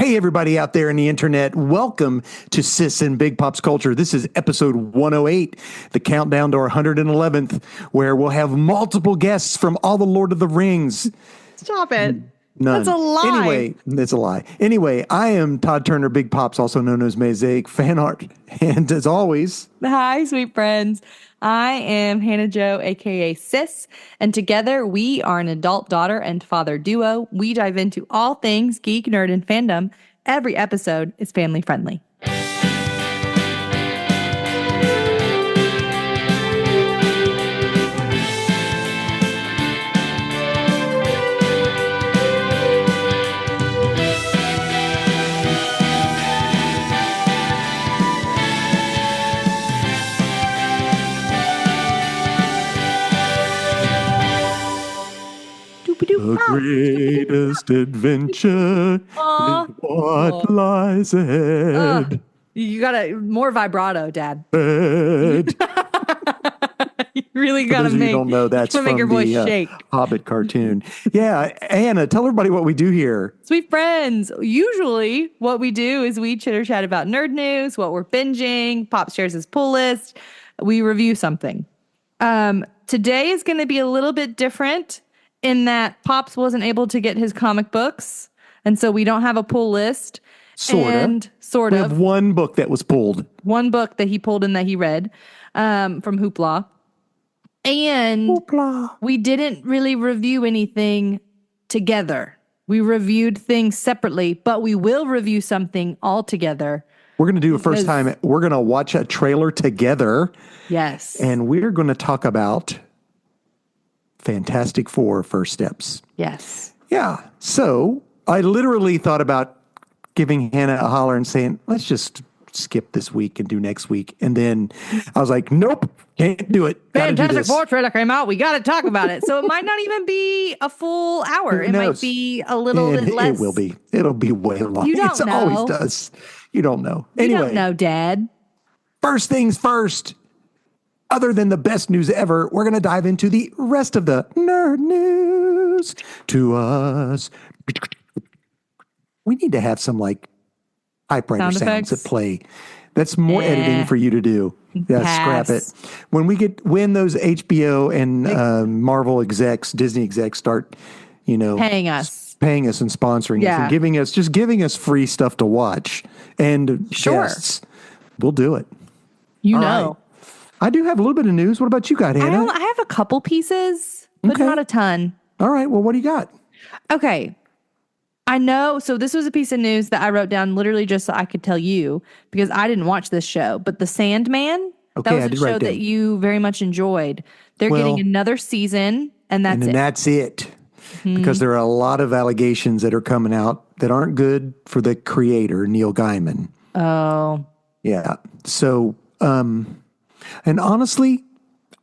Hey, everybody out there in the internet. Welcome to Sis and Big Pops Culture. This is episode 108, the countdown to our 111th, where we'll have multiple guests from all the Lord of the Rings. Stop it. None. That's a lie. Anyway, that's a lie. Anyway, I am Todd Turner, Big Pops, also known as Mosaic Fan Art. And as always, Hi, sweet friends. I am Hannah Jo, aka Sis, and together we are an adult daughter and father duo. We dive into all things geek, nerd, and fandom. Every episode is family friendly. the greatest adventure is what lies ahead. You got more vibrato, Dad. You really got to make. You don't know that's from your voice the shake. Hobbit cartoon. Yeah, Anna, tell everybody what we do here. Sweet friends, usually what we do is we chitter chat about nerd news, what we're binging. Pop shares his pull list. We review something. Today is going to be a little bit different in that Pops wasn't able to get his comic books, and so we don't have a pull list. Sort of. We have one book that was pulled. One book that he pulled and that he read from Hoopla. And we didn't really review anything together. We reviewed things separately, but we will review something all together. We're going to do a first time. We're going to watch a trailer together. Yes. And we're going to talk about Fantastic Four First Steps. Yes. Yeah. So I literally thought about giving Hannah a holler and saying, let's just skip this week and do next week. And then I was like, nope, can't do it. Fantastic Four trailer came out. We got to talk about it. So it might not even be a full hour. It might be a little bit less. It will be. It'll be way long. You don't know. It always does. You don't know. You don't know, Dad. First things first. Other than the best news ever, we're going to dive into the rest of the nerd news to us. We need to have some typewriter sounds that play. That's more editing for you to do. Yeah, scrap it. When those HBO and Marvel execs, Disney execs start, paying us and sponsoring us and giving us free stuff to watch and guests, we'll do it. Right. I do have a little bit of news. What about you got, Hannah? I have a couple pieces, but not a ton. All right. Well, what do you got? Okay. I know. So this was a piece of news that I wrote down literally just so I could tell you because I didn't watch this show. But The Sandman, that was a show that you very much enjoyed. They're getting another season, and that's it. And that's it. Mm-hmm. Because there are a lot of allegations that are coming out that aren't good for the creator, Neil Gaiman. Oh. Yeah. So, and honestly,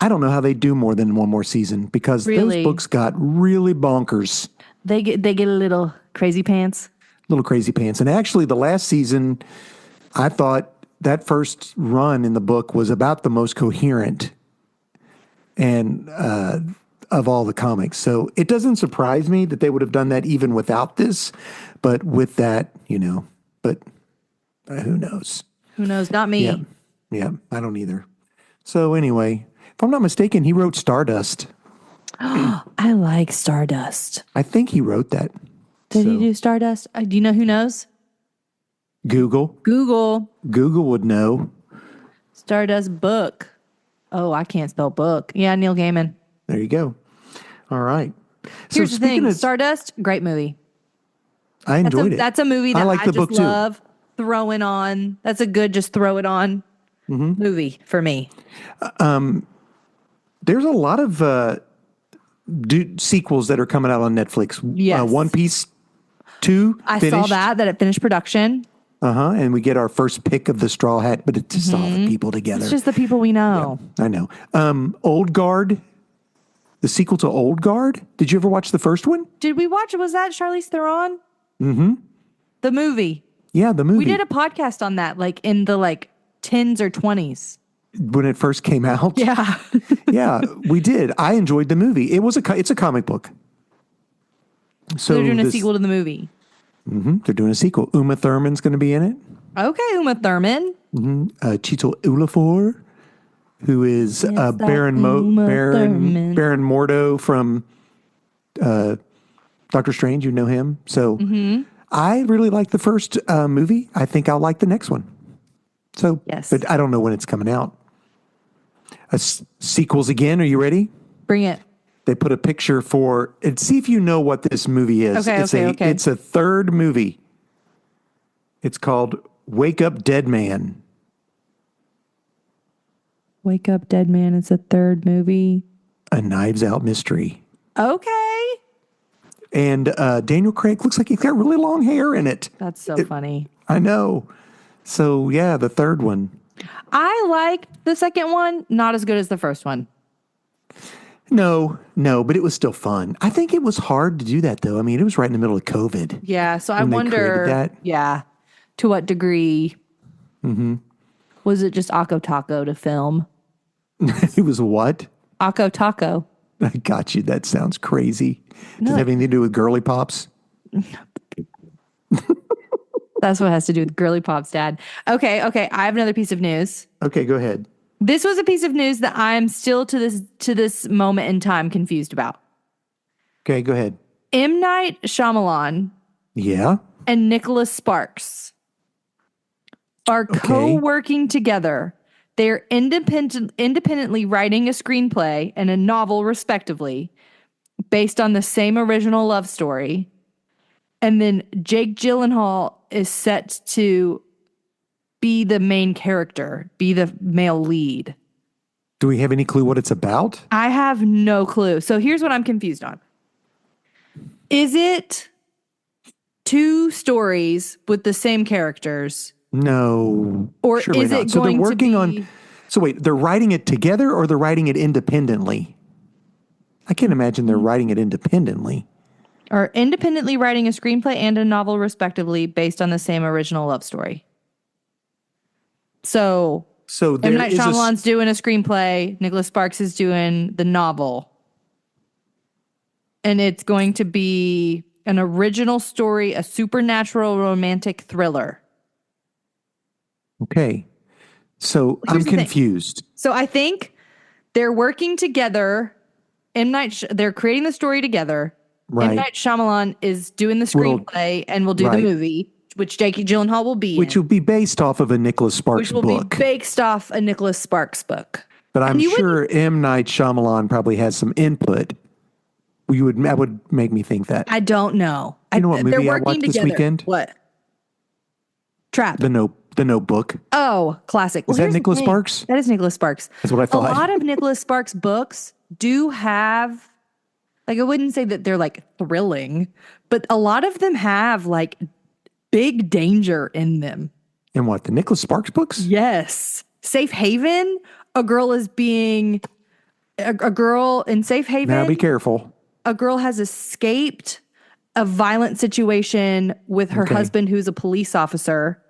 I don't know how they do more than one more season because those books got really bonkers. They get a little crazy pants. Little crazy pants. And actually, the last season, I thought that first run in the book was about the most coherent and of all the comics. So it doesn't surprise me that they would have done that even without this. But with that, but who knows? Who knows? Not me. Yeah, I don't either. So anyway, if I'm not mistaken, he wrote Stardust. I like Stardust. I think he wrote that. Did he do Stardust? Do you know who knows? Google would know. Stardust book. Oh, I can't spell book. Yeah, Neil Gaiman. There you go. All right. Here's the thing. Stardust, great movie. I enjoyed it. That's a movie that I just love throwing on. That's a good just throw it on movie for me. There's a lot of sequels that are coming out on Netflix. Yes. One Piece 2 I finished. saw that it finished production. And we get our first pick of the Straw Hat, but it's just all the people together. It's just the people we know. Yeah, I know. Old Guard, the sequel to Old Guard. Did you ever watch the first one? Did we watch it? Was that Charlize Theron? Mm-hmm. The movie. Yeah, the movie. We did a podcast on that, in the 10s or 20s. When it first came out? Yeah. Yeah, we did. I enjoyed the movie. It's a comic book. So they're doing a sequel to the movie. They're doing a sequel. Uma Thurman's going to be in it. Okay, Uma Thurman. Chital Ulafor, who is Baron Mordo from Doctor Strange. You know him. So I really like the first movie. I think I'll like the next one. So, yes. But I don't know when it's coming out. Sequels again. Are you ready? Bring it. They put a picture for and see if you know what this movie is. Okay. It's a third movie. It's called Wake Up Dead Man. Wake Up Dead Man is a third movie. A Knives Out mystery. Okay. And Daniel Craig looks like he's got really long hair in it. That's so funny. I know. So yeah, the third one. I liked the second one. Not as good as the first one. No, but it was still fun. I think it was hard to do that, though. I mean, it was right in the middle of COVID. Yeah, so I wonder, to what degree was it just Akko Taco to film? It was what? Akko Taco. I got you. That sounds crazy. Does it have anything to do with girly pops? That's what has to do with girly pops, Dad. Okay. I have another piece of news. Okay, go ahead. This was a piece of news that I'm still to this moment in time confused about. Okay, go ahead. M. Night Shyamalan and Nicolas Sparks are co-working together. They're independently writing a screenplay and a novel, respectively, based on the same original love story. And then Jake Gyllenhaal is set to be the main character, be the male lead. Do we have any clue what it's about? I have no clue. So here's what I'm confused on. Is it two stories with the same characters? No. Or is it so going they're working to be... on... So wait, they're writing it together or they're writing it independently? I can't imagine they're writing it independently. Or independently writing a screenplay and a novel, respectively, based on the same original love story. So M. Night Shyamalan's doing a screenplay. Nicolas Sparks is doing the novel. And it's going to be an original story, a supernatural romantic thriller. Okay. So I'm confused. So I think they're working together. They're creating the story together. Right. M. Night Shyamalan is doing the screenplay and will do the movie, which Jake Gyllenhaal will be in. Which will be based off of a Nicolas Sparks book. Which will be based off a Nicolas Sparks book. But I'm sure M. Night Shyamalan probably has some input. That would make me think that. I don't know. You know what movie I watched this weekend? What? Trap. The Notebook. Oh, classic. Is that Nicolas Sparks? That is Nicolas Sparks. That's what I thought. A lot of Nicolas Sparks books do have, like, I wouldn't say that they're like thrilling, but a lot of them have like big danger in them. And what, the Nicolas Sparks books? Yes. Safe Haven, a girl in Safe Haven. Now be careful. A girl has escaped a violent situation with her husband, who's a police officer.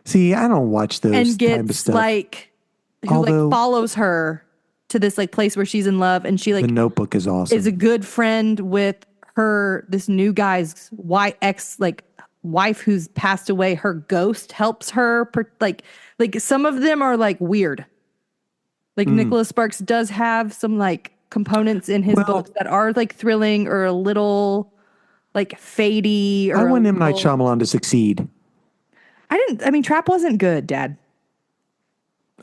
See, I don't watch those and gets type of stuff. Follows her to this like place where she's in love, and she like The Notebook is awesome. Is a good friend with this new guy's wife who's passed away. Her ghost helps her. Like some of them are like weird. Like Nicolas Sparks does have some like components in his books that are like thrilling or a little like fadey. Or I want M. Night Shyamalan to succeed. Trap wasn't good, Dad.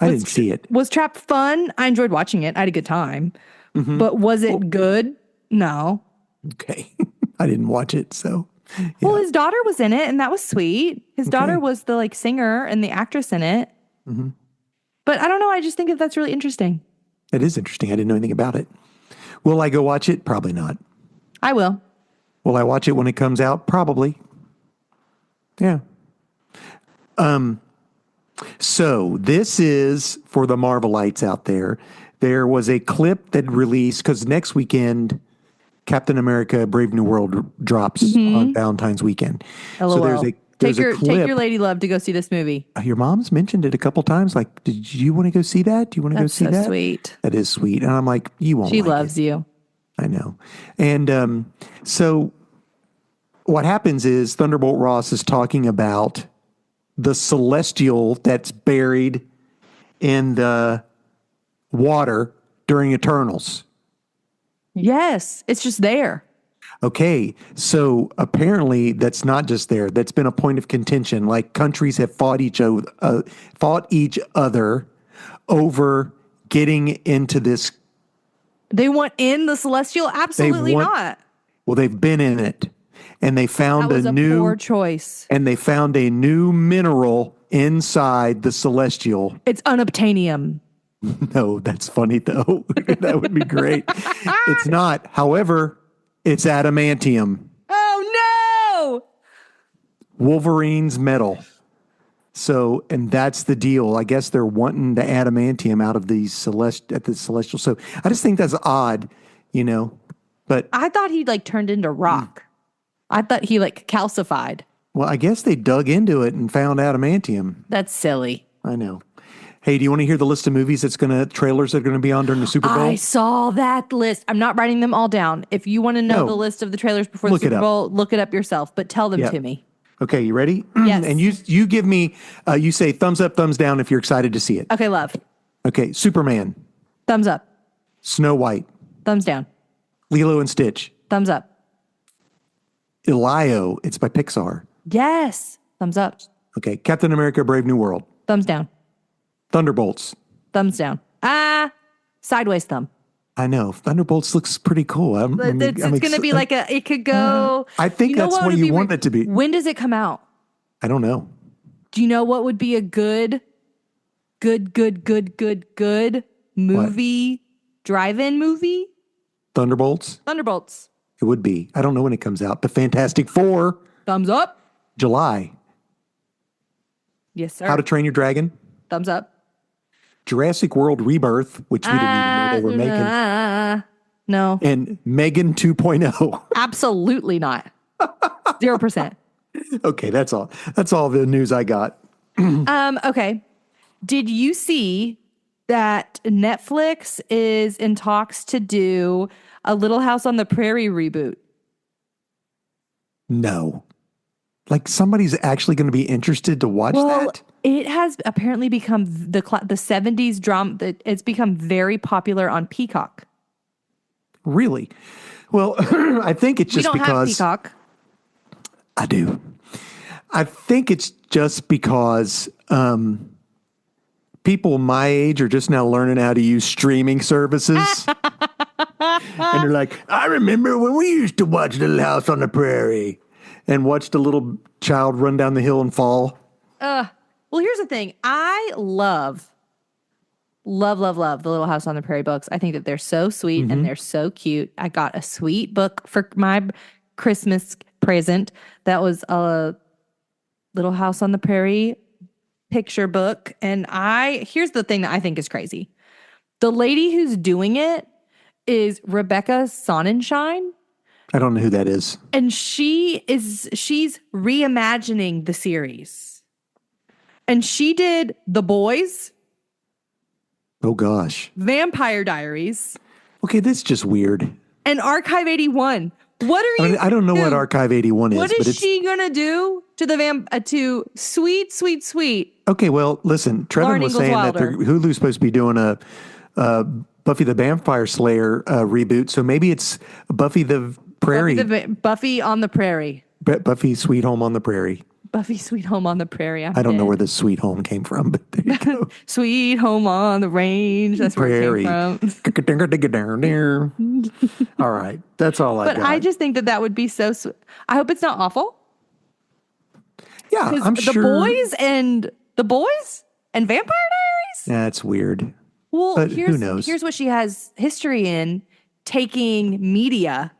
I didn't see it. Was Trap fun? I enjoyed watching it. I had a good time. But was it good? No. Okay. I didn't watch it, so. Yeah. Well, his daughter was in it, and that was sweet. His daughter was the like singer and the actress in it. But I don't know. I just think that's really interesting. It is interesting. I didn't know anything about it. Will I go watch it? Probably not. I will. Will I watch it when it comes out? Probably. Yeah. So this is for the Marvelites out there. There was a clip that released because next weekend, Captain America: Brave New World drops on Valentine's weekend. LOL. So there's a clip. Take your lady love to go see this movie. Your mom's mentioned it a couple times. Like, did you want to go see that? Do you want to go see that? That's so sweet. That is sweet. And I'm like, you won't. She like loves it. you. I know. And so what happens is Thunderbolt Ross is talking about the celestial that's buried in the water during Eternals. Yes, it's just there. Okay, so apparently that's not just there. That's been a point of contention. Like countries have fought each other over getting into this. They want in the celestial? Absolutely not. Well, they've been in it, and they found That was a poor choice. And they found a new mineral inside the celestial. It's unobtainium. No, that's funny though. That would be great. It's not. However, it's adamantium. Oh no! Wolverine's metal. So, and that's the deal. I guess they're wanting the adamantium out of the celestial. So I just think that's odd, but I thought he like turned into rock. I thought he like calcified. Well, I guess they dug into it and found adamantium. That's silly. I know. Hey, do you want to hear the list of movies trailers that are going to be on during the Super Bowl? I saw that list. I'm not writing them all down. If you want to know the list of the trailers before the Super Bowl, look it up yourself, but tell them to me. Okay, you ready? Yes. And you give me, you say thumbs up, thumbs down if you're excited to see it. Okay, love. Okay, Superman. Thumbs up. Snow White. Thumbs down. Lilo and Stitch. Thumbs up. Elio, it's by Pixar. Yes. Thumbs up. Okay, Captain America, Brave New World. Thumbs down. Thunderbolts. Thumbs down. Sideways thumb. I know. Thunderbolts looks pretty cool. It's going to be like it could go. I think that's what you want it to be. When does it come out? I don't know. Do you know what would be a good movie, drive-in movie? Thunderbolts? Thunderbolts. It would be. I don't know when it comes out. The Fantastic Four. Thumbs up. July. Yes, sir. How to Train Your Dragon. Thumbs up. Jurassic World Rebirth, which we didn't even know they were making. No. And Megan 2.0. Absolutely not. 0%. Okay, that's all. That's all the news I got. Okay. Did you see that Netflix is in talks to do a Little House on the Prairie reboot? No. Like somebody's actually going to be interested to watch that? It has apparently become the 70s drama. It's become very popular on Peacock. Really? Well, I think it's just because... We don't have Peacock. I do. I think it's just because people my age are just now learning how to use streaming services. And they're like, I remember when we used to watch Little House on the Prairie and watched a little child run down the hill and fall. Well, here's the thing. I love the Little House on the Prairie books. I think that they're so sweet and they're so cute. I got a sweet book for my Christmas present that was a Little House on the Prairie picture book. And here's the thing that I think is crazy. The lady who's doing it is Rebecca Sonnenschein. I don't know who that is. And she's reimagining the series. And she did The Boys. Oh, gosh. Vampire Diaries. Okay, that's just weird. And Archive 81. What are you? I don't know what Archive 81 is. What is she gonna do to the to sweet? Okay, well, listen. Trevin was saying that Hulu's supposed to be doing a Buffy the Vampire Slayer reboot, so maybe it's Buffy the Prairie. Buffy on the Prairie. Buffy Sweet Home on the Prairie. Buffy Sweet Home on the Prairie. I don't know where the Sweet Home came from, but there you go. Sweet Home on the Range. That's Prairie. Where it came from. All right. That's all I got. But I just think that would be so sweet. I hope it's not awful. Yeah, I'm sure. The Boys and Vampire Diaries? That's weird. Well, but who knows? Here's what she has history in: taking media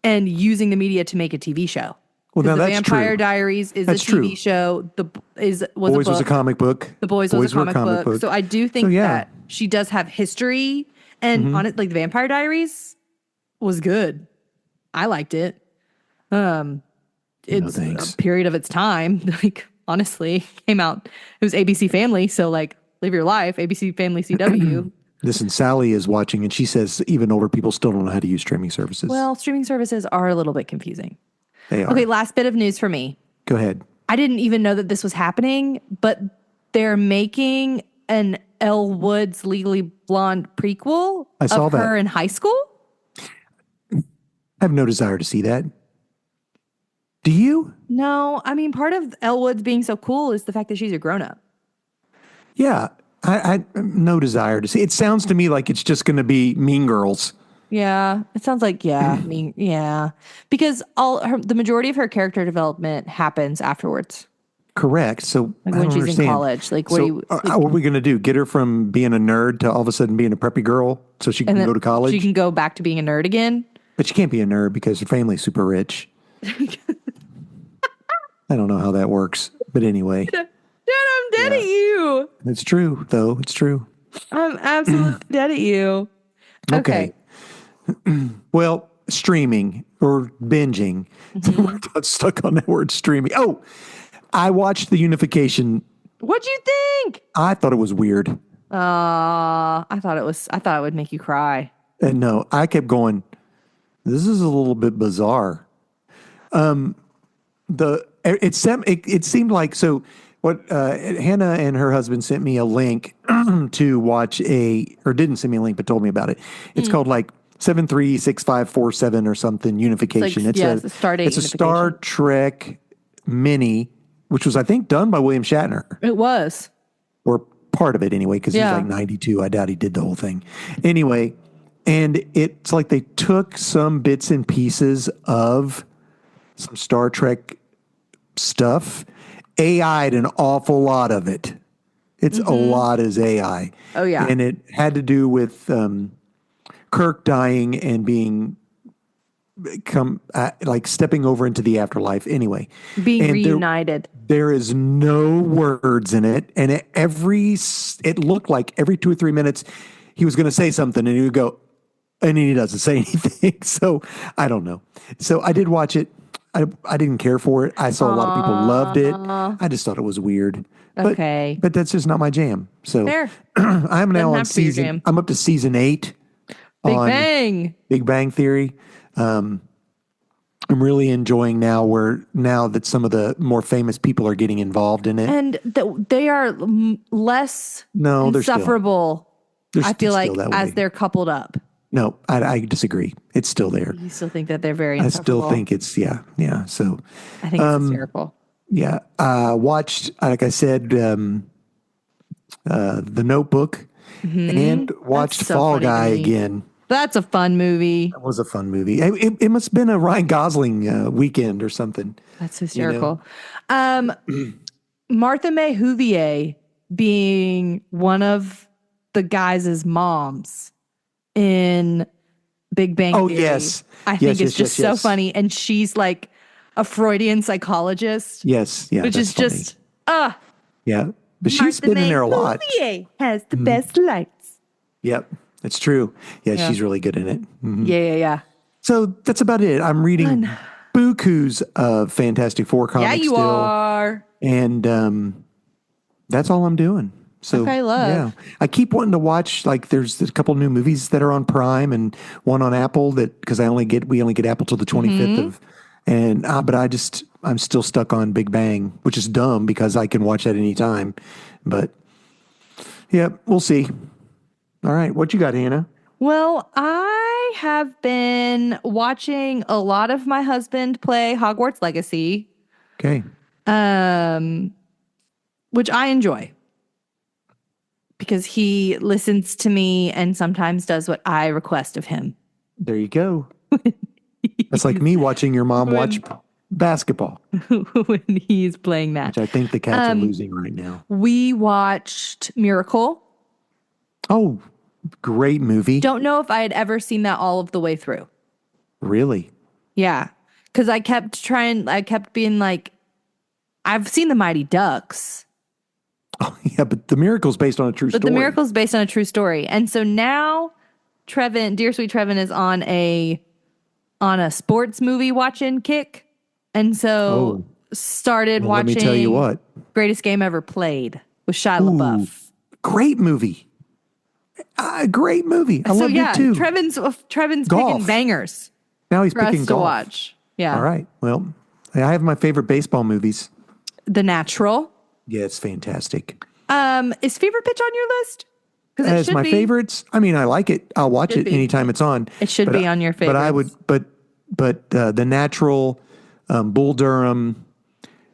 and using the media to make a TV show. Well, now that's Vampire true. Diaries is a TV show. Was a comic book. The Boys was a comic book. So I do think that she does have history, and on it, like the Vampire Diaries was good. I liked it. It's a period of its time. Like honestly, came out. It was ABC Family. So like, live your life. ABC Family CW. Listen, Sally is watching, and she says even older people still don't know how to use streaming services. Well, streaming services are a little bit confusing. They are. Okay, last bit of news for me. Go ahead. I didn't even know that this was happening, but they're making an Elle Woods Legally Blonde prequel I saw of her that. in high school. I have no desire to see that. Do you? No, I mean, part of Elle Woods being so cool is the fact that she's a grown-up. Yeah. I no desire to see. It sounds to me like it's just going to be Mean Girls. Yeah, it sounds like, I mean, yeah. Because the majority of her character development happens afterwards. Correct. So Like I when don't she's understand. in college. Like, what So do you, like, what are we going to do? Get her from being a nerd to all of a sudden being a preppy girl so she and can then go to college? she can go back to being a nerd again? But she can't be a nerd because her family's super rich. I don't know how that works. But anyway. Dad, I'm dead at you. It's true, though. It's true. I'm absolutely dead at you. Okay. Well, streaming or binging. I got stuck on that word streaming. Oh, I watched the Unification. What'd you think? I thought it was weird. I thought it would make you cry. And no, I kept going, this is a little bit bizarre. It seemed like, so what Hannah and her husband sent me a link to watch or didn't send me a link, but told me about it. It's called like 736547 or something, Unification. It's a Stardate It's a Star Unification. Trek mini, which was, I think, done by William Shatner, It was. or part of it anyway, because he's like 92. I doubt he did the whole thing. Anyway, and it's like they took some bits and pieces of some Star Trek stuff, AI'd an awful lot of it. It's a lot is AI. Oh, yeah. And it had to do with Kirk dying and being like stepping over into the afterlife anyway. Being And reunited. There is no words in it. And it looked like every 2 or 3 minutes he was going to say something and he would go, and he doesn't say anything. So I don't know. So I did watch it. I didn't care for it. I saw a lot of people loved it. I just thought it was weird. Okay. But that's just not my jam. So Fair. I'm now Doesn't on have to be your season. jam. I'm up to season 8 Big on Bang. Big Bang Theory. I'm really enjoying now that some of the more famous people are getting involved in it. And they are less insufferable, I feel like, as they're coupled up. No, I disagree. It's still there. You still think that they're very I insufferable? still think it's, yeah. So, I think it's hysterical. yeah. Watched, like I said, The Notebook and watched so Fall funny to Guy me. again. That's a fun movie. That was a fun movie. It must have been a Ryan Gosling weekend or something. That's hysterical. Martha May Huvier being one of the guys' moms in Big Bang Theory. Yes. I think it's just so funny. And she's like a Freudian psychologist. Yes. Yeah. Which is funny. just, yeah. But she's been in there a lot. Huvier has the best lights. Yep. It's true. Yeah, she's really good in it. Mm-hmm. Yeah. So that's about it. I'm reading bukus of Fantastic Four comics Yeah, you still. are. And that's all I'm doing. So, okay, love. Yeah. I keep wanting to watch, like, there's a couple new movies that are on Prime and one on Apple because we only get Apple till the 25th of, but I'm still stuck on Big Bang, which is dumb because I can watch that anytime. But, yeah, we'll see. All right. What you got, Hannah? Well, I have been watching a lot of my husband play Hogwarts Legacy. Okay. Which I enjoy. Because he listens to me and sometimes does what I request of him. There you go. That's like me watching your mom watch basketball. When he's playing that. Which I think the Cats are losing right now. We watched Miracle. Oh, great movie. Don't know if I had ever seen that all of the way through. Really? Yeah. Because I kept being like, I've seen The Mighty Ducks. Oh, yeah, but The Miracle's based on a true story. But The Miracle's based on a true story. And so now Dear Sweet Trevin is on a sports movie watching kick. And so started watching let me tell you what. Greatest Game Ever Played with Shia LaBeouf. Great movie. Great movie. I loved it too. Trevin's Golf. picking bangers Now he's for us picking to golf. watch. Yeah. All right. Well, I have my favorite baseball movies. The Natural. Yeah, it's fantastic. Is Fever Pitch on your list? Because it As should my be. favorites, I mean, I like it. I'll watch Should it be. anytime it's on. It should be on your But I would, favorites. The Natural, Bull Durham,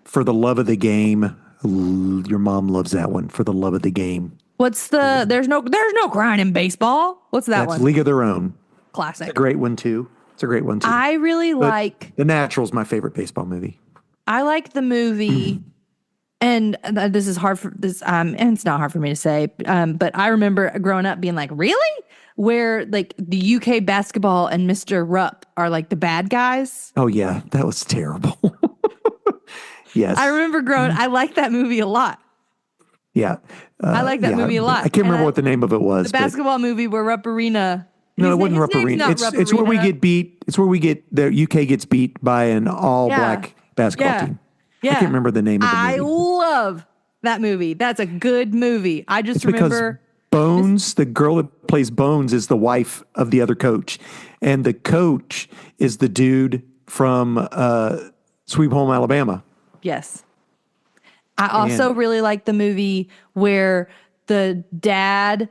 For the Love of the Game. Your mom loves that one. For the Love of the Game. What's the? There's no crying in baseball. What's that That's one? League of Their Own. Classic. It's a great one too. I really like The Natural's my favorite baseball movie. I like the movie, and this is hard for this. And it's not hard for me to say. But I remember growing up being like, really, where like the UK basketball and Mr. Rupp are like the bad guys. Oh yeah, that was terrible. Yes, I remember growing. I like that movie a lot. Yeah, I like that movie a lot. I can't remember what the name of it was. The basketball movie where Rupp Arena. No, it wasn't Rupp Arena. It's where we get beat. It's where the UK gets beat by an all black basketball team. Yeah. I can't remember the name of the movie. I love that movie. That's a good movie. I just remember Bones, the girl that plays Bones, is the wife of the other coach, and the coach is the dude from Sweet Home Alabama. Yes. I also really like the movie where the dad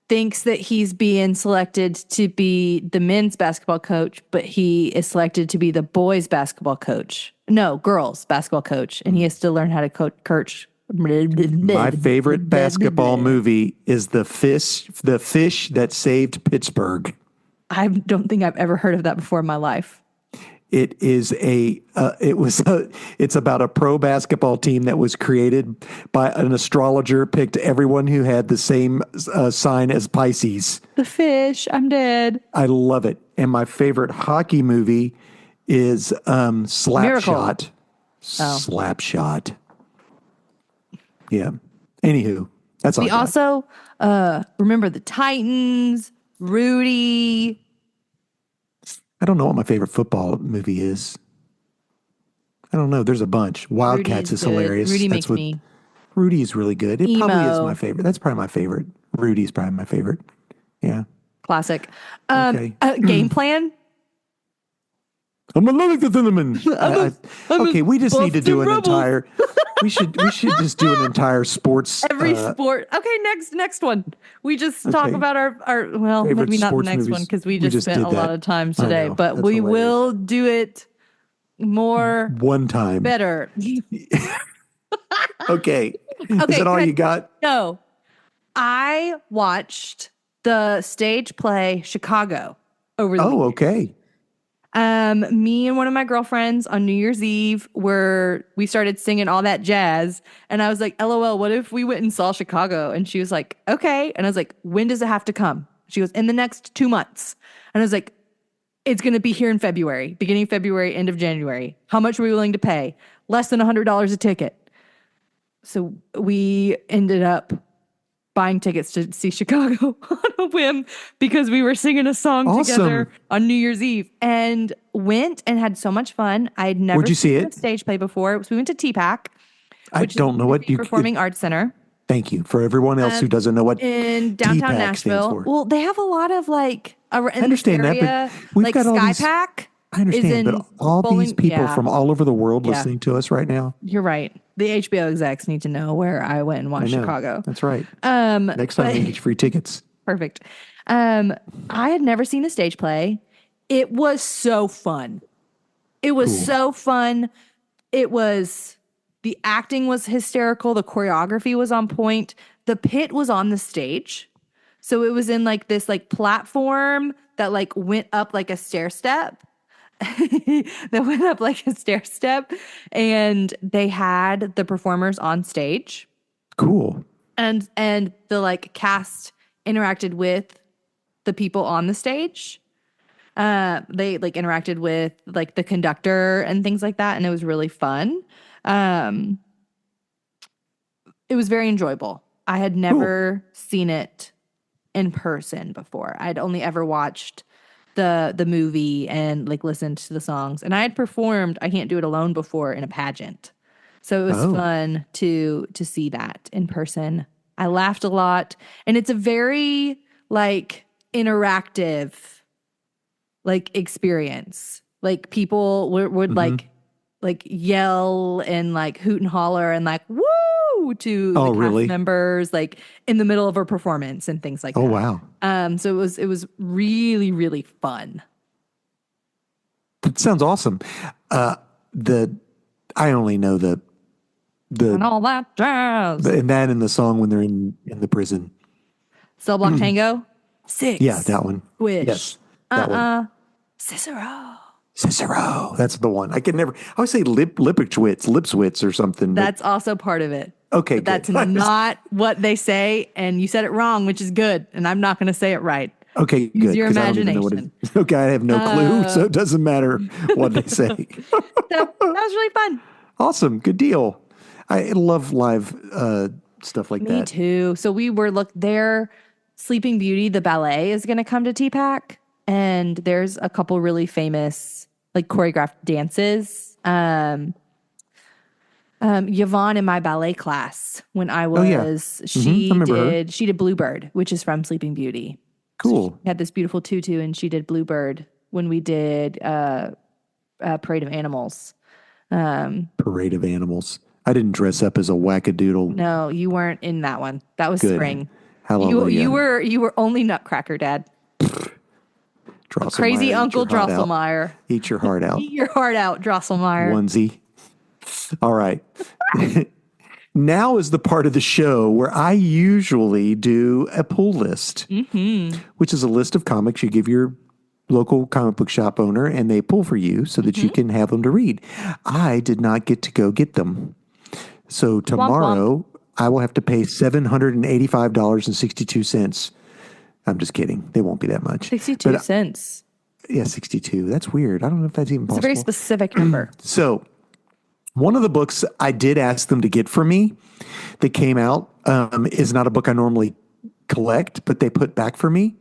thinks that he's being selected to be the men's basketball coach, but he is selected to be the boys' basketball coach. No, girls' basketball coach, and he has to learn how to coach. My favorite basketball movie is The Fish That Saved Pittsburgh. I don't think I've ever heard of that before in my life. It is it's about a pro basketball team that was created by an astrologer, picked everyone who had the same sign as Pisces. The fish, I'm dead. I love it. And my favorite hockey movie is Slapshot. Slapshot. Yeah. Anywho, that's all. We also remember the Titans, Rudy. I don't know what my favorite football movie is. I don't know. There's a bunch. Wildcats is hilarious. Rudy makes me. Rudy is really good. It emo. probably is my favorite. That's probably my favorite. Rudy's probably my favorite. Yeah. Classic. Okay. Game plan. I'm allergic to cinnamon. Okay, we just need to do an entire. We should just do an entire sports. Every sport. Okay, next one. We just talk about our well, favorite maybe not the next movies. one because we just spent a lot of time today, know, but we will do it more one time. Better. Okay. Is that all you got? No. I watched the stage play Chicago over the weekend. Okay. Me and one of my girlfriends on New Year's Eve we started singing All That Jazz, and I was like, LOL, what if we went and saw Chicago? And she was like, okay. And I was like, when does it have to come? She goes, in the next 2 months. And I was like, it's going to be here in February, beginning of February, end of January. How much are we willing to pay? Less than $100 a ticket. So we ended up buying tickets to see Chicago on a whim because we were singing a song together on New Year's Eve and went and had so much fun. I had never seen a stage play before. So we went to TPAC. I don't know what you Performing Arts Center. Thank you for everyone else who doesn't know what in downtown TPAC Nashville. Well, they have a lot of like I understand area, that, but we've got all these. SkyPack. I understand, but all these people from all over the world listening to us right now. You're right. The HBO execs need to know where I went and watched Chicago. That's right. Next time we get you free tickets. Perfect. I had never seen a stage play. It was so fun. It was so fun. The acting was hysterical. The choreography was on point. The pit was on the stage. So it was in like this like platform that like went up like a stair step. And they had the performers on stage. Cool. And the like cast interacted with the people on the stage. They like interacted with like the conductor and things like that, and it was really fun. It was very enjoyable. I had never seen it in person before. I'd only ever watched the movie and like listened to the songs. And I had performed I Can't Do It Alone before in a pageant. So it was fun to see that in person. I laughed a lot, and it's a very like interactive like experience. like people would like yell and like hoot and holler and like woo to the cast members like in the middle of a performance and things like that. Oh wow. So it was really, really fun. That sounds awesome. I only know the and all that jazz. And that in the song when they're in the prison. Cell Block Tango? 6. Yeah, that one. Wish. Yes. That one. Cicero. That's the one. I always say Lipswitz or something. That's also part of it. Okay, but that's not what they say, and you said it wrong, which is good, and I'm not going to say it right. Okay, good. Use your imagination. Okay, I have no clue, so it doesn't matter what they say. So that was really fun. Awesome. Good deal. I love live stuff like that. Me too. So we were there. Sleeping Beauty, the ballet, is going to come to TPAC, and there's a couple really famous like choreographed dances. Yvonne in my ballet class when I was, she did Bluebird, which is from Sleeping Beauty. Cool. So she had this beautiful tutu, and she did Bluebird when we did Parade of Animals. Parade of Animals. I didn't dress up as a wackadoodle. No, you weren't in that one. That was Good. Spring. Hallelujah. You were only Nutcracker, Dad. Crazy Uncle Drosselmeyer. Eat your heart out. Eat your heart out, Drosselmeyer. Onesie. All right. Now is the part of the show where I usually do a pull list, which is a list of comics you give your local comic book shop owner, and they pull for you so that you can have them to read. I did not get to go get them. So tomorrow I will have to pay $785.62. I'm just kidding. They won't be that much. 62 cents. Yeah, 62. That's weird. I don't know if that's even possible. It's a very specific number. So one of the books I did ask them to get for me that came out is not a book I normally collect, but they put back for me.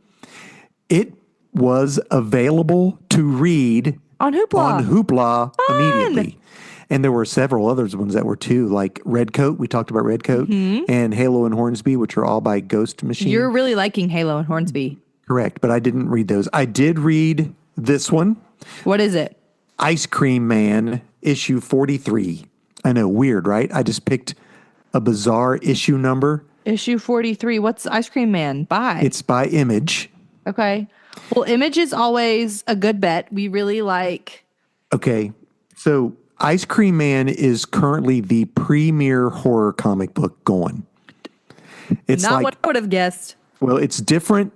It was available to read on Hoopla immediately. And there were several others ones that were too, like Redcoat. We talked about Redcoat and Halo and Hornsby, which are all by Ghost Machine. You're really liking Halo and Hornsby. Correct, but I didn't read those. I did read this one. What is it? Ice Cream Man, issue 43. I know, weird, right? I just picked a bizarre issue number. Issue 43. What's Ice Cream Man by? It's by Image. Okay. Well, Image is always a good bet. We really like. Okay. So Ice Cream Man is currently the premier horror comic book going. It's not what I would have guessed. Well, it's different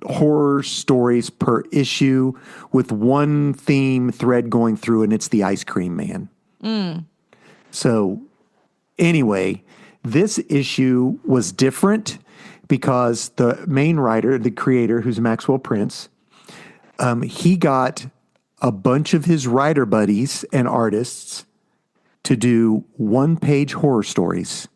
horror stories per issue with one theme thread going through, and it's the Ice Cream Man. So anyway, this issue was different because the main writer, the creator, who's Maxwell Prince, he got a bunch of his writer buddies and artists to do one-page horror stories.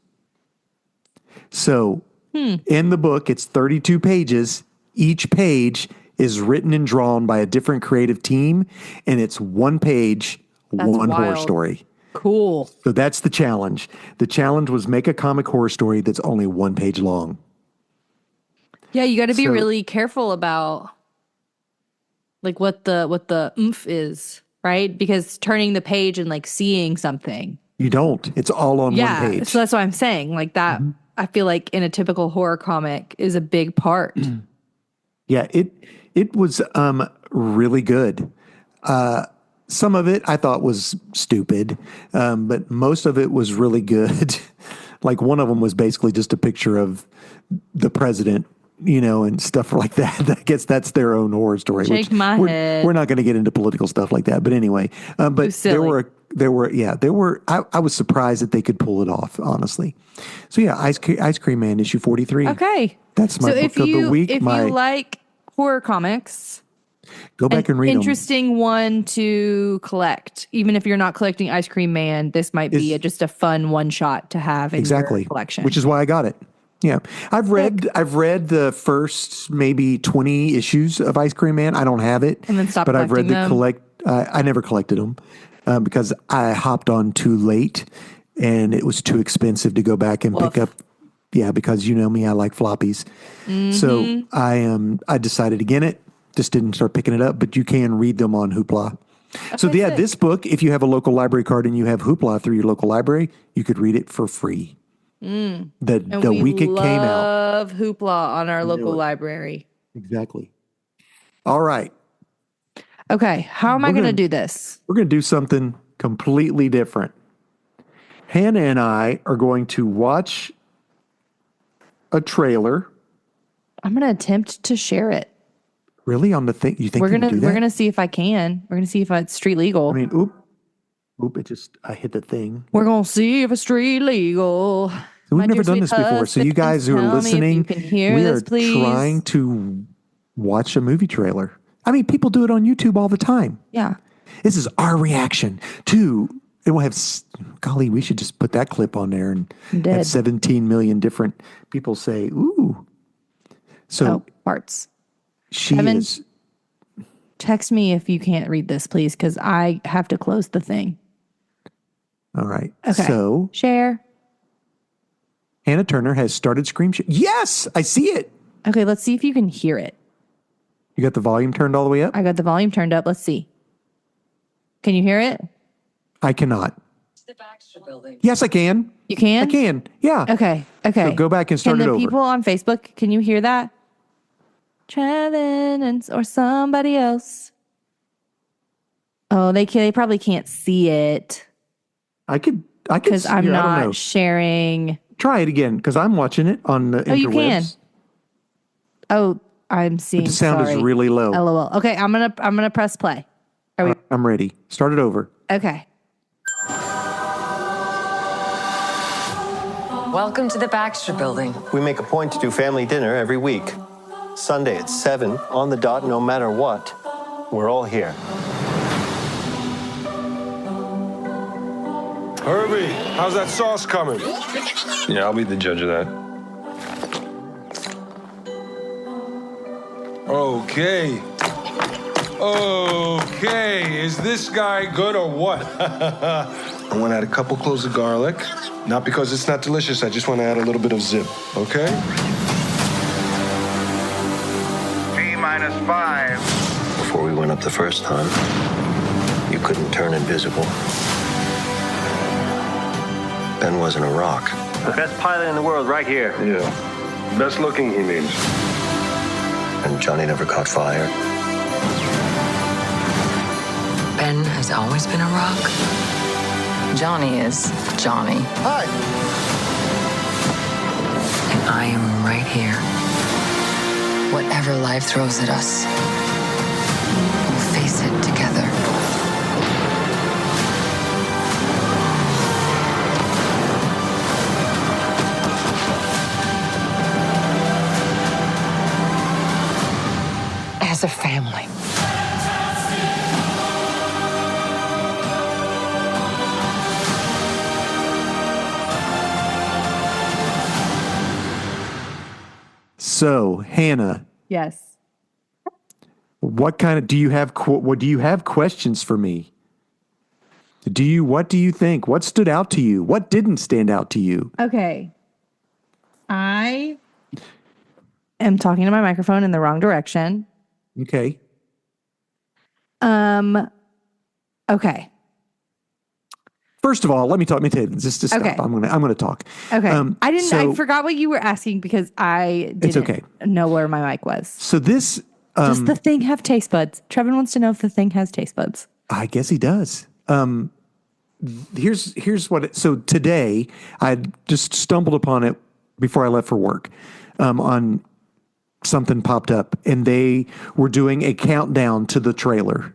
So in the book, it's 32 pages. Each page is written and drawn by a different creative team, and it's one page, one horror story. Cool. So that's the challenge. The challenge was make a comic horror story that's only one page long. Yeah, you got to be really careful about like what the oomph is, right? Because turning the page and like seeing something. You don't. It's all on one page. So that's what I'm saying. Like that, I feel like in a typical horror comic is a big part. Yeah, it was really good. Some of it I thought was stupid, but most of it was really good. Like one of them was basically just a picture of the president, and stuff like that. I guess that's their own horror story. Shake my head. We're not going to get into political stuff like that. But anyway, but there were. I was surprised that they could pull it off, honestly. So yeah, Ice Cream Man issue 43. Okay, that's my book of the week. If you like horror comics, go back and read them. Interesting one to collect. Even if you're not collecting Ice Cream Man, this might be just a fun one shot to have in your collection. Which is why I got it. Yeah, I've read the first maybe 20 issues of Ice Cream Man. I don't have it, and then stopped. But I've read I never collected them because I hopped on too late, and it was too expensive to go back and pick up. Yeah, because you know me, I like floppies. So I decided against it. Just didn't start picking it up, but you can read them on Hoopla. So Okay, yeah, sick. this book, if you have a local library card and you have Hoopla through your local library, you could read it for free. And The we week it came out. love Hoopla on our local it. library. Exactly. All right. Okay, how am I going to do this? We're going to do something completely different. Hannah and I are going to watch a trailer. I'm going to attempt to share it. Really? On the thing? You think We're you can do that? We're gonna see if I can. We're gonna see if it's street legal. I mean, I hit the thing. We're gonna see if it's street legal. So we've never done this before. So you guys who are listening, you can hear we this, are please. trying to watch a movie trailer. I mean, people do it on YouTube all the time. Yeah. This is our reaction to. It will have. Golly, we should just put that clip on there and have 17 million different people say, "Ooh." So parts. She Trevin, is. Text me if you can't read this, please, because I have to close the thing. All right. Okay. So share. Hannah Turner has started Scream. Yes, I see it. Okay, let's see if you can hear it. You got the volume turned all the way up? I got the volume turned up. Let's see. Can you hear it? I cannot. The Baxter Building. Yes, I can. You can? I can. Yeah. Okay. So go back and start it over. Can the people on Facebook, can you hear that? Trevin or somebody else. Oh, they probably can't see it. I could because I'm not sharing. Try it again because I'm watching it on the interwebs. Oh, you can. Oh, I'm seeing. But the sound is really low. LOL. Okay, I'm gonna press play. Are we? I'm ready. Start it over. Okay. Welcome to the Baxter Building. We make a point to do family dinner every week. Sunday at 7, on the dot, no matter what. We're all here. Herbie, how's that sauce coming? Yeah, I'll be the judge of that. Okay. Okay, is this guy good or what? I want to add a couple cloves of garlic. Not because it's not delicious, I just want to add a little bit of zip, okay? T-5. Before we went up the first time, you couldn't turn invisible. Ben wasn't a rock. The best pilot in the world right here. Yeah. Best looking, he means. And Johnny never caught fire. Ben has always been a rock. Johnny is Johnny. Hi. And I am right here. Whatever life throws at us, we'll face it together. As a family. So, Hannah. Yes. What kind of do you have questions for me? What do you think? What stood out to you? What didn't stand out to you? Okay. I am talking to my microphone in the wrong direction. Okay. Okay. First of all, let me tell you just to stop. Okay. I'm gonna talk. Okay. I forgot what you were asking because I didn't know where my mic was. So this does the thing have taste buds? Trevin wants to know if the thing has taste buds. I guess he does. Here's what. So today I just stumbled upon it before I left for work. On something popped up, and they were doing a countdown to the trailer.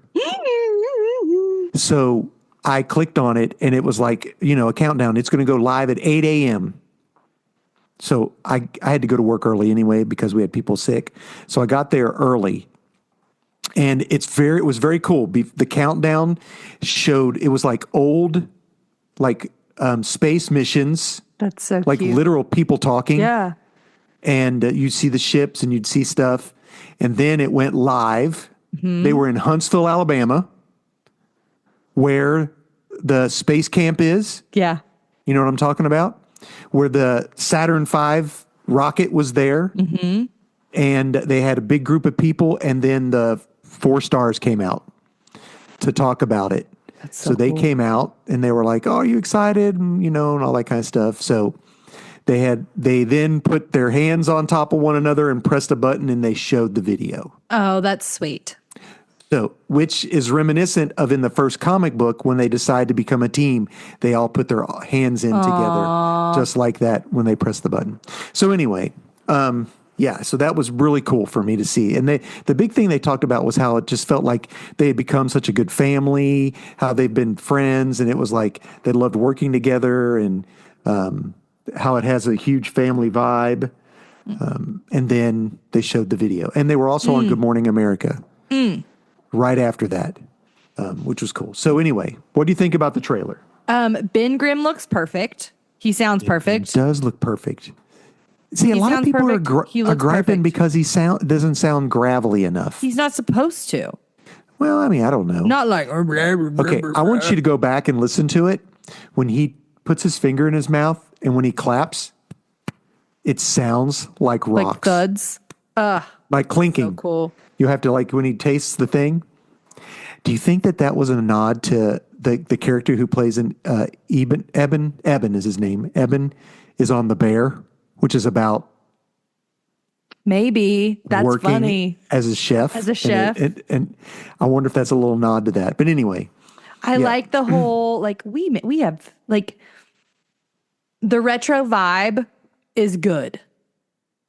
So I clicked on it, and it was like, a countdown. It's going to go live at 8 a.m. So I had to go to work early anyway because we had people sick. So I got there early, and it was very cool. The countdown showed, it was like old, space missions. That's so like cute. Literal people talking. Yeah. And you'd see the ships and you'd see stuff. And then it went live. Mm-hmm. They were in Huntsville, Alabama, where the space camp is. Yeah. You know what I'm talking about? Where the Saturn V rocket was there. Mm-hmm. And they had a big group of people. And then the 4 stars came out. to talk about it. So they came out and they were like, "Oh, are you excited?" And and all that kind of stuff. So they then put their hands on top of one another and pressed a button and they showed the video. Oh, that's sweet. So, which is reminiscent of in the first comic book when they decide to become a team, they all put their hands in together, just like that when they press the button. So anyway, so that was really cool for me to see. And the big thing they talked about was how it just felt like they had become such a good family, how they've been friends, and it was like they loved working together, and how it has a huge family vibe. And then they showed the video, and they were also on Good Morning America. Right after that, which was cool. So anyway, what do you think about the trailer? Ben Grimm looks perfect. He sounds perfect. He does look perfect. See, a lot of people are griping perfect. because he doesn't sound gravelly enough. He's not supposed to. Well, I mean, I don't know. Not like... Okay, I want you to go back and listen to it. When he puts his finger in his mouth and when he claps, it sounds like rocks. Like thuds. Like clinking. So cool. You have to, like, when he tastes the thing. Do you think that was a nod to the character who plays in Eben is his name. Eben is on The Bear, which is about maybe that's working funny as a chef. And I wonder if that's a little nod to that. But anyway, I like the whole we have the retro vibe is good.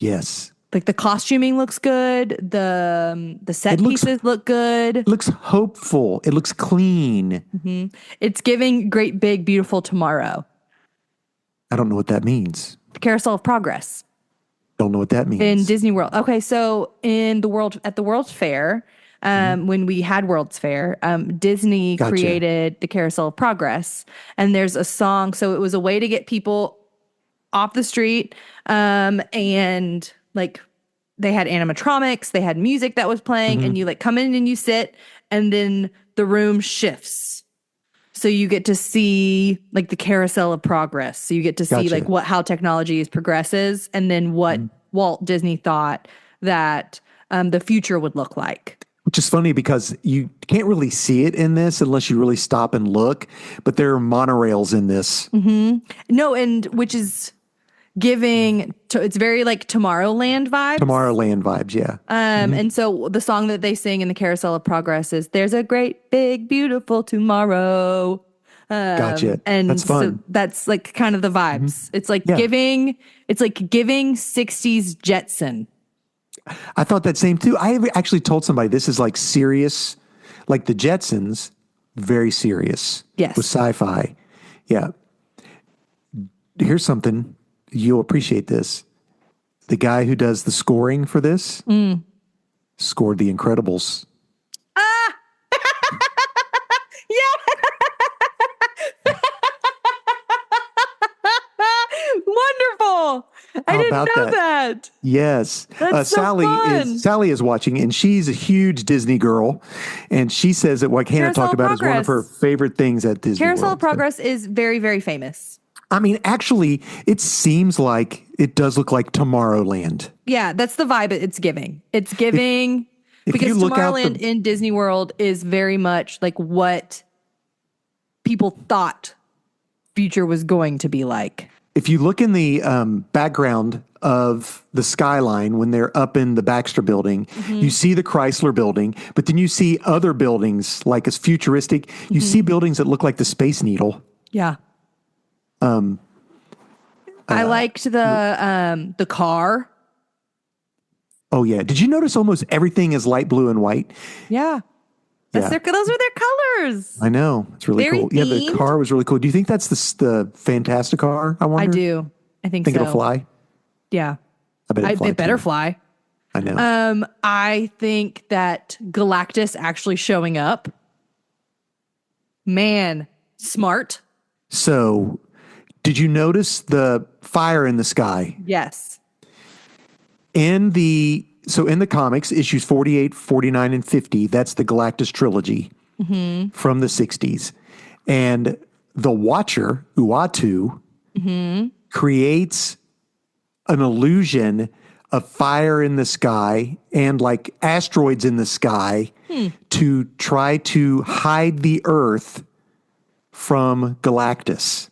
Yes. Like the costuming looks good. The set pieces look good. It looks hopeful. It looks clean. Mm-hmm. It's giving great, big, beautiful tomorrow. I don't know what that means. The Carousel of Progress. Don't know what that means. In Disney World. Okay, so at the World's Fair, when we had World's Fair, Disney created the Carousel of Progress. And there's a song. So it was a way to get people off the street and like they had animatronics, they had music that was playing, and you like come in and you sit, and then the room shifts. So you get to see like the carousel of progress. So you get to see like how technology progresses, and then what Walt Disney thought that the future would look like. Which is funny because you can't really see it in this unless you really stop and look, but there are monorails in this. No, and which is giving it's very like Tomorrowland vibes. Yeah. And so the song that they sing in the Carousel of Progress is "There's a great big beautiful tomorrow." Gotcha. And that's fun. So that's like kind of the vibes. It's like giving 60s Jetson. I thought that same too. I actually told somebody this is like serious, like the Jetsons, very serious. Yes. With sci-fi. Yeah. Here's something. You'll appreciate this. The guy who does the scoring for this scored The Incredibles. Yeah. Wonderful. I didn't know that. Yes. That's so fun. Sally is watching, and she's a huge Disney girl. And she says that what Hannah talked about is one of her favorite things at Disney Carousel World. of Progress is very, very famous. I mean, actually, it seems like it does look like Tomorrowland. Yeah, that's the vibe it's giving. It's giving because Tomorrowland in Disney World is very much like what people thought future was going to be like. If you look in the background of the skyline when they're up in the Baxter building, you see the Chrysler building, but then you see other buildings like as futuristic. You see buildings that look like the Space Needle. Yeah. I liked the car. Oh yeah. Did you notice almost everything is light blue and white? Yeah. Those are their colors. I know. It's really Very cool. Yeah, the themed. car was really cool. Do you think that's the Fantastic car? I wonder. I do. I think so. Think it'll fly? Yeah. I bet it'll fly. It better too. fly. I know. I think that Galactus actually showing up. Man, smart. So, did you notice the fire in the sky? Yes. In the comics, issues 48, 49, and 50, that's the Galactus trilogy from the 60s. And the Watcher, Uatu, creates an illusion of fire in the sky and like asteroids in the sky to try to hide the Earth from Galactus.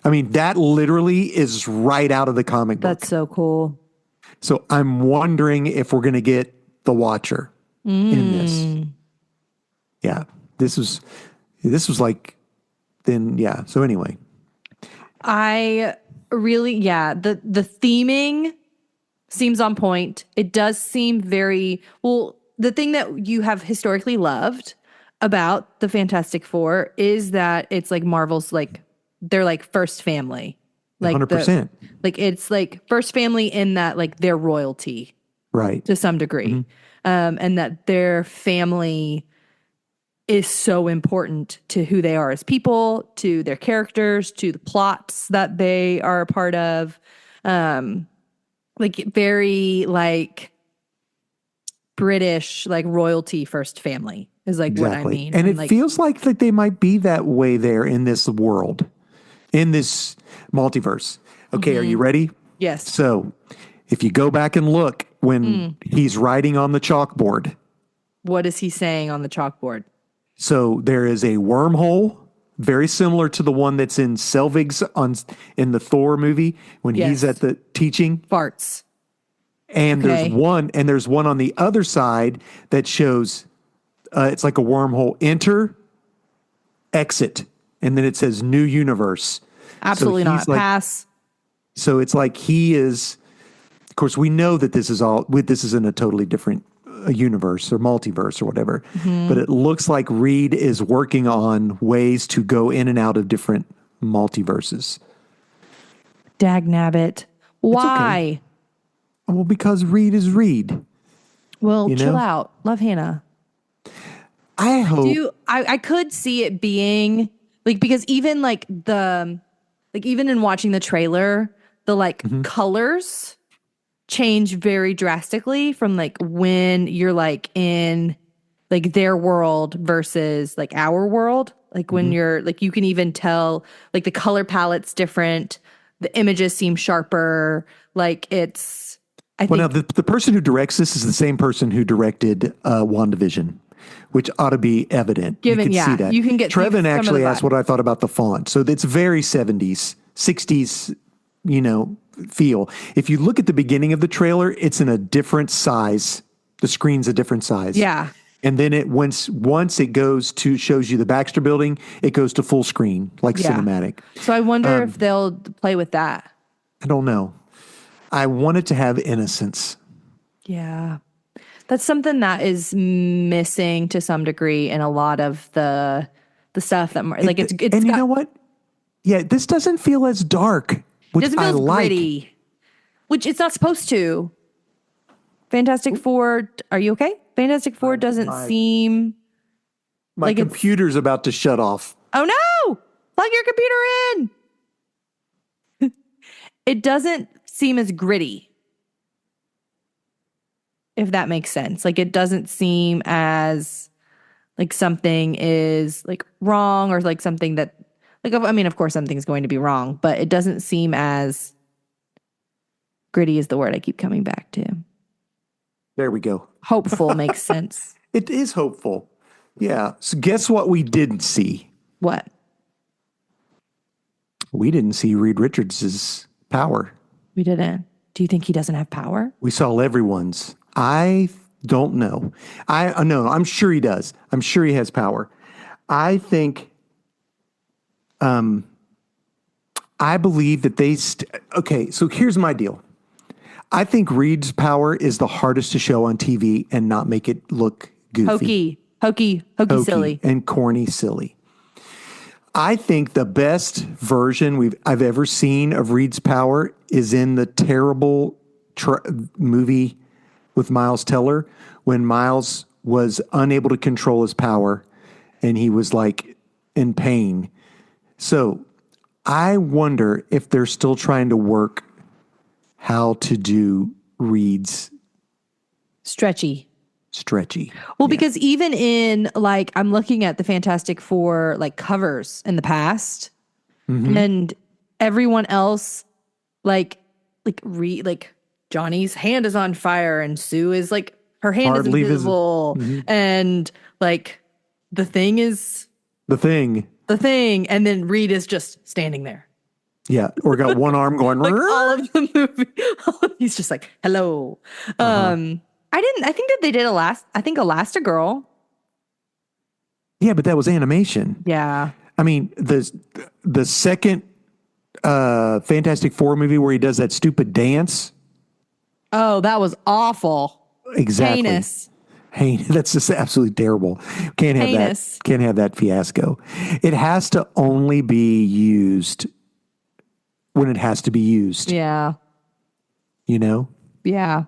I mean, that literally is right out of the comic book. That's so cool. So I'm wondering if we're going to get the Watcher in this. Yeah, this was like, then, yeah. So anyway. I really, the theming seems on point. It does seem very, well, the thing that you have historically loved about the Fantastic Four is that it's like Marvel's, like, they're like first family. Like 100%. Like it's like first family in that, like, they're royalty. Right. To some degree. And that their family is so important to who they are as people, to their characters, to the plots that they are a part of. Like very like British, like royalty first family is like what I mean. And it like, feels like that they might be that way there in this world, in this multiverse. Okay, are you ready? Yes. So if you go back and look when he's writing on the chalkboard. What is he saying on the chalkboard? So there is a wormhole, very similar to the one that's in Selvig's in the Thor movie when he's at the teaching. Farts. And there's one on the other side that shows it's like a wormhole. Enter, exit, and then it says new universe. Absolutely not. Like, pass. So it's like he is. Of course, we know that this is in a totally different universe or multiverse or whatever. But it looks like Reed is working on ways to go in and out of different multiverses. Dagnabbit. Why? Okay. Well, because Reed is Reed. Well, chill out. Love Hannah. I hope. I could see it being like, because even like even in watching the trailer, the like colors change very drastically from like when you're like in like their world versus like our world. Like when you're like, you can even tell like the color palette's different. The images seem sharper. Like it's, I think. Now the person who directs this is the same person who directed WandaVision, which ought to be evident. Given, you can see that. You can get Trevin actually asked what I thought about the font. So it's very 70s, 60s, feel. If you look at the beginning of the trailer, it's in a different size. The screen's a different size. Yeah. And then it once it shows you the Baxter Building, it goes to full screen, like cinematic. So I wonder if they'll play with that. I don't know. I want it to have innocence. Yeah. That's something that is missing to some degree in a lot of the stuff that like it's and you know what? Yeah, this doesn't feel as dark, which doesn't I feel like. gritty, which it's not supposed to. Fantastic Four, are you okay? Fantastic Four doesn't seem My like computer's about to shut off. Oh no! Plug your computer in. It doesn't seem as gritty. If that makes sense. Like it doesn't seem as like something is like wrong or like something that like, I mean, of course something's going to be wrong, but it doesn't seem as gritty is the word I keep coming back to. There we go. Hopeful makes sense. It is hopeful. Yeah. So guess what we didn't see? What? We didn't see Reed Richards' power. We didn't. Do you think he doesn't have power? We saw everyone's. I don't know. No, I'm sure he does. I'm sure he has power. I think, I believe that okay, so here's my deal. I think Reed's power is the hardest to show on TV and not make it look goofy. Hokey, silly. And corny, silly. I think the best version I've ever seen of Reed's power is in the terrible movie with Miles Teller, when Miles was unable to control his power and he was like in pain. So I wonder if they're still trying to work how to do Reed's stretchy. Yeah. Well, because even in like, I'm looking at the Fantastic Four like covers in the past, and everyone else like Johnny's hand is on fire and Sue is like her hand is Hardly invisible, and like the thing is The Thing. the thing, and then Reed is just standing there. Yeah, or got one arm going. Like all of the movie, he's just like, "Hello." I think that they did Elastigirl. Yeah, but that was animation. Yeah. I mean, the second Fantastic Four movie where he does that stupid dance. Oh, that was awful. Exactly. Heinous. Hey, that's just absolutely terrible. Can't have Heinous. that. Can't have that fiasco. It has to only be used when it has to be used. Yeah. You know? Yeah.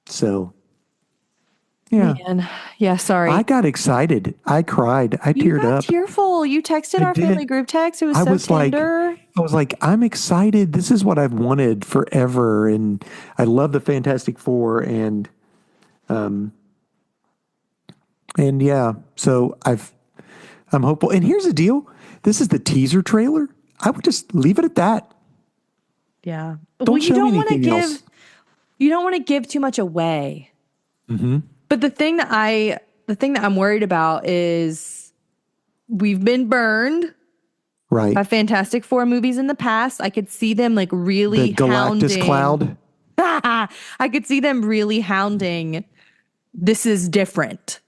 So, yeah. Man. Yeah, sorry. I got excited. I cried. I You teared got up. tearful. You texted our did. family group text. It was so tender. I was like, I'm excited. This is what I've wanted forever. And I love the Fantastic Four and yeah, so I'm hopeful. And here's the deal. This is the teaser trailer. I would just leave it at that. Yeah. Don't show me anything else. You don't want to give too much away. Mm-hmm. But the thing that I'm worried about is we've been burned Right. by Fantastic Four movies in the past. I could see them like really The Galactus hounding. cloud. I could see them really hounding. This is different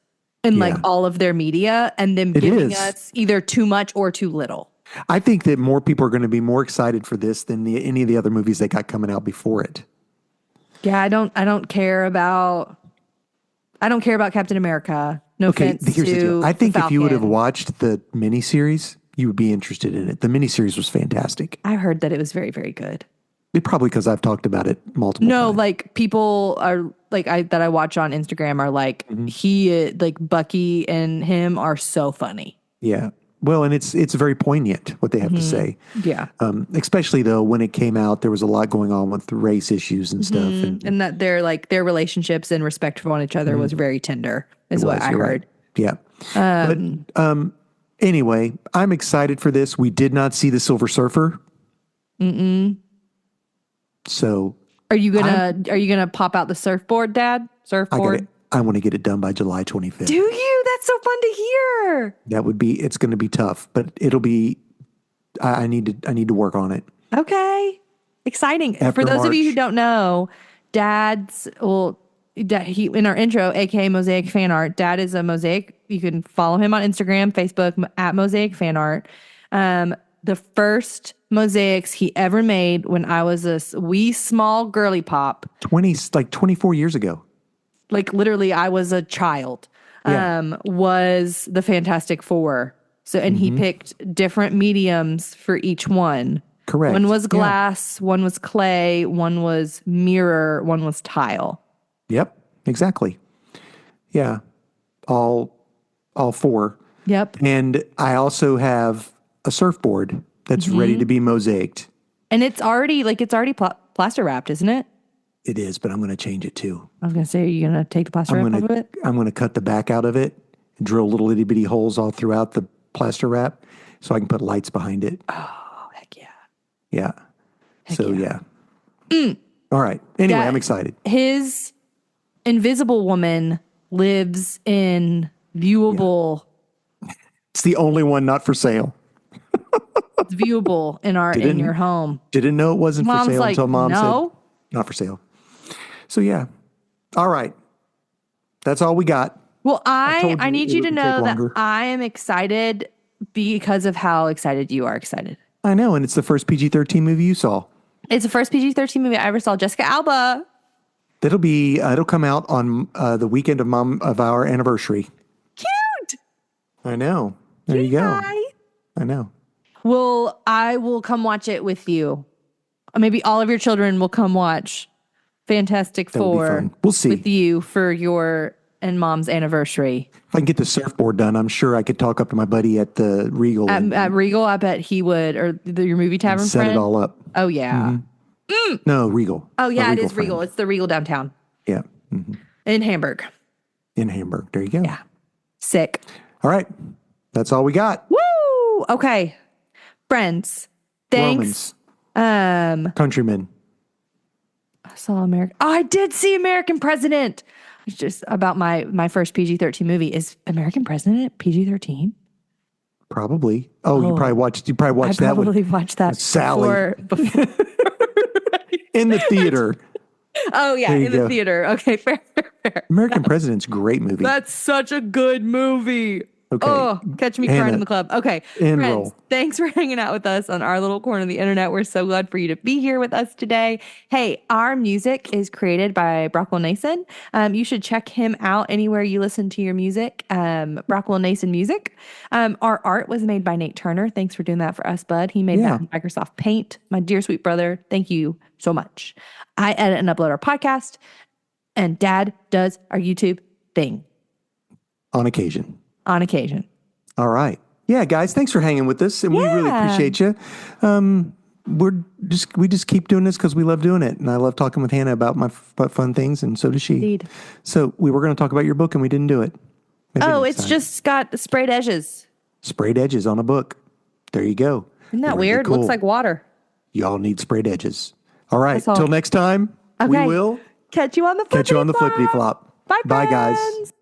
in like all of their media, and them giving us either too much or too little. I think that more people are going to be more excited for this than any of the other movies they got coming out before it. Yeah, I don't care about Captain America. No offense here's the to deal. I think the if you would have Falcon. watched the miniseries, you would be interested in it. The miniseries was fantastic. I heard that it was very, very good. Probably because I've talked about it multiple times. Like people are like that I watch on Instagram are like like Bucky and him are so funny. Yeah. Well, and it's very poignant what they have to say. Yeah. Especially though when it came out, there was a lot going on with the race issues and stuff. And that their relationships and respect for one each other was very tender, is what I heard. Right. Yeah. But anyway, I'm excited for this. We did not see the Silver Surfer. So Are you gonna pop out the surfboard, Dad? Surfboard? I want to get it done by July 25th. Do you? That's so fun to hear. It's going to be tough, but it'll be, I need to work on it. Okay. Exciting. After For those of you who March. don't know, he in our intro, aka Mosaic Fan Art, Dad is a Mosaic. You can follow him on Instagram, Facebook at Mosaic Fan Art. The first mosaics he ever made when I was a wee small girly pop. 24 years ago. Like literally I was a child. Yeah. Was the Fantastic Four. So and he picked different mediums for each one. Correct. One was glass, one was clay, one was mirror, one was tile. Yep, exactly. Yeah. All four. Yep. And I also have a surfboard that's ready to be mosaiced. And it's already plaster wrapped, isn't it? It is, but I'm going to change it too. I was going to say, are you going to take the plaster wrap off of it? I'm going to cut the back out of it and drill little itty bitty holes all throughout the plaster wrap so I can put lights behind it. Oh, heck yeah. Yeah. All right. Anyway, I'm excited. His Invisible Woman lives in viewable. It's the only one not for sale. It's viewable in your home. Didn't know it wasn't Mom's for sale like, until Mom no. said not for sale. So yeah. All right. That's all we got. Well, I you need it you to would know take that longer. I am excited because of how excited you are excited. I know, and it's the first PG-13 movie you saw. It's the first PG-13 movie I ever saw. Jessica Alba. It'll come out on the weekend of our anniversary. Cute. I know. There you go. Hi. I know. Well, I will come watch it with you. Maybe all of your children will come watch Fantastic That would be Four fun. We'll see. with you for your and Mom's anniversary. If I can get the surfboard done, I'm sure I could talk up to my buddy at the Regal At Regal, I bet he would, or your movie tavern set friend. it all up. Oh, yeah. No, Regal. Oh, yeah, A it is friend. Regal. It's the Regal downtown Yeah. in Hamburg. In Hamburg. There you go. Yeah. Sick. All right. That's all we got. Woo! Okay. Friends, thanks. Romans. Countrymen. I saw American. Oh, I did see American President. It's just about my first PG-13 movie. Is American President PG-13? Probably. Oh, you probably watched that one. I probably watched that Sally. before. In the theater. Oh, yeah, in the theater. Okay, fair. American President's a great movie. That's such a good movie. Okay. Oh, catch me crying in the club. Okay. End Friends, roll. thanks for hanging out with us on our little corner of the internet. We're so glad for you to be here with us today. Hey, our music is created by Brockwell Nason. You should check him out anywhere you listen to your music. Brockwell Nason Music. Our art was made by Nate Turner. Thanks for doing that for us, bud. He made that in Microsoft Paint. My dear sweet brother, thank you so much. I edit and upload our podcast, and Dad does our YouTube thing. On occasion. All right. Yeah, guys, thanks for hanging with us, and we really appreciate you. We just keep doing this because we love doing it, and I love talking with Hannah about about fun things, and so does she. Indeed. So we were going to talk about your book, and we didn't do it. Maybe it's just got sprayed edges. Sprayed edges on a book. There you go. Isn't that weird? Cool. Looks like water. Y'all need sprayed edges. All right. Till next time, we will catch you on the flippity flop. Bye, guys.